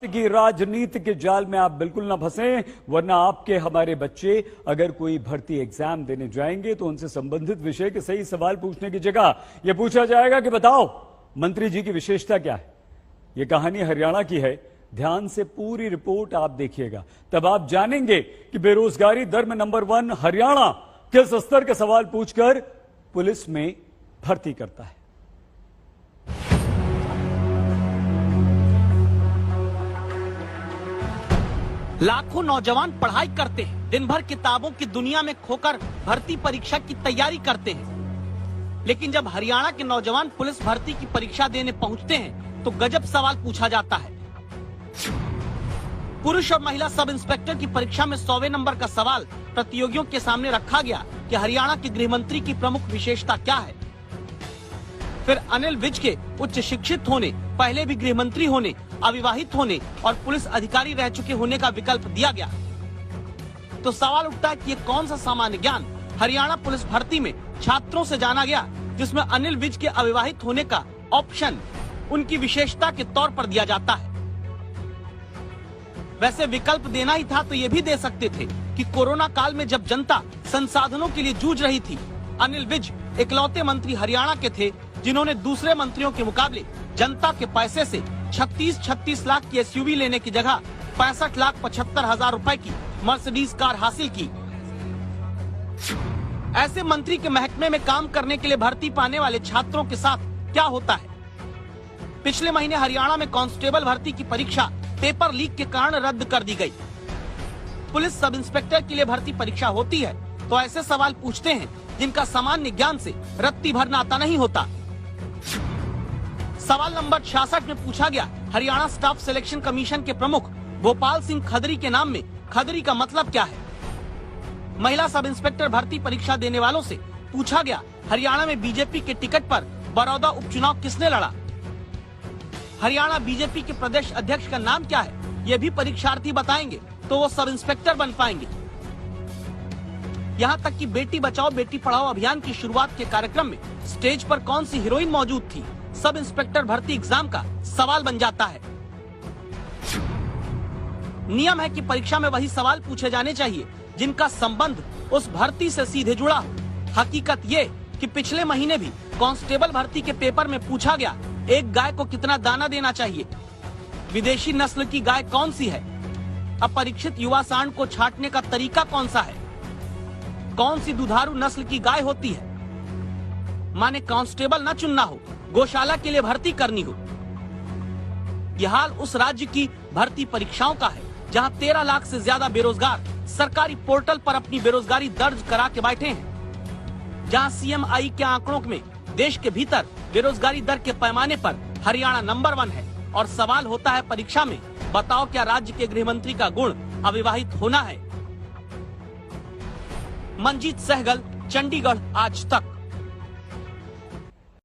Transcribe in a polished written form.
की राजनीति के जाल में आप बिल्कुल ना फंसें, वरना आपके हमारे बच्चे अगर कोई भर्ती एग्जाम देने जाएंगे तो उनसे संबंधित विषय के सही सवाल पूछने की जगह यह पूछा जाएगा कि बताओ मंत्री जी की विशेषता क्या है। यह कहानी हरियाणा की है। ध्यान से पूरी रिपोर्ट आप देखिएगा, तब आप जानेंगे कि बेरोजगारी दर में नंबर 1 हरियाणा किस स्तर के सवाल पूछकर पुलिस में भर्ती करता है। लाखों नौजवान पढ़ाई करते हैं, दिन भर किताबों की दुनिया में खोकर भर्ती परीक्षा की तैयारी करते हैं। लेकिन जब हरियाणा के नौजवान पुलिस भर्ती की परीक्षा देने पहुंचते हैं तो गजब सवाल पूछा जाता है। पुरुष और महिला सब इंस्पेक्टर की परीक्षा में 100वें नंबर का सवाल प्रतियोगियों के सामने रखा गया कि हरियाणा के गृह मंत्री की प्रमुख विशेषता क्या है। फिर अनिल विज के उच्च शिक्षित होने, पहले भी गृह मंत्री होने, अविवाहित होने और पुलिस अधिकारी रह चुके होने का विकल्प दिया गया। तो सवाल उठता है कि ये कौन सा सामान्य ज्ञान हरियाणा पुलिस भर्ती में छात्रों से जाना गया, जिसमें अनिल विज के अविवाहित होने का ऑप्शन उनकी विशेषता के तौर पर दिया जाता है। वैसे विकल्प देना ही था तो ये भी दे सकते थे कि कोरोना काल में जब जनता संसाधनों के लिए जूझ रही थी, अनिल विज इकलौते मंत्री हरियाणा के थे जिन्होंने दूसरे मंत्रियों के मुकाबले जनता के पैसे से 36 लाख की एसयूवी लेने की जगह 65,75,000 रुपए की मर्सिडीज कार हासिल की। ऐसे मंत्री के महकमे में काम करने के लिए भर्ती पाने वाले छात्रों के साथ क्या होता है। पिछले महीने हरियाणा में कांस्टेबल भर्ती की परीक्षा पेपर लीक के कारण रद्द कर दी गई। पुलिस सब इंस्पेक्टर के लिए भर्ती परीक्षा होती है तो ऐसे सवाल पूछते हैं जिनका सामान्य ज्ञान से रत्ती भर नाता नहीं होता। सवाल नंबर 66 में पूछा गया, हरियाणा स्टाफ सिलेक्शन कमीशन के प्रमुख भोपाल सिंह खदरी के नाम में खदरी का मतलब क्या है। महिला सब इंस्पेक्टर भर्ती परीक्षा देने वालों से पूछा गया, हरियाणा में बीजेपी के टिकट पर बड़ौदा उपचुनाव किसने लड़ा। हरियाणा बीजेपी के प्रदेश अध्यक्ष का नाम क्या है, ये भी परीक्षार्थी बताएंगे तो वो सब इंस्पेक्टर बन पाएंगे। यहाँ तक कि बेटी बचाओ बेटी पढ़ाओ अभियान की शुरुआत के कार्यक्रम में स्टेज पर कौन सी हीरोइन मौजूद थी, सब इंस्पेक्टर भर्ती एग्जाम का सवाल बन जाता है। नियम है कि परीक्षा में वही सवाल पूछे जाने चाहिए जिनका संबंध उस भर्ती से सीधे जुड़ा हो। हकीकत ये कि पिछले महीने भी कांस्टेबल भर्ती के पेपर में पूछा गया, एक गाय को कितना दाना देना चाहिए, विदेशी नस्ल की गाय कौन सी है, अपरीक्षित युवा सांड को छांटने का तरीका कौन सा है, कौन सी दुधारू नस्ल की गाय होती है। माने कांस्टेबल न चुनना हो, गौशाला के लिए भर्ती करनी हो। यह हाल उस राज्य की भर्ती परीक्षाओं का है जहां 13 लाख से ज्यादा बेरोजगार सरकारी पोर्टल पर अपनी बेरोजगारी दर्ज करा के बैठे हैं। जहां सीएमआई के आंकड़ों में देश के भीतर बेरोजगारी दर के पैमाने पर हरियाणा नंबर 1 है। और सवाल होता है परीक्षा में, बताओ क्या राज्य के गृह मंत्री का गुण अविवाहित होना है। मंजीत सहगल, चंडीगढ़ आज तक।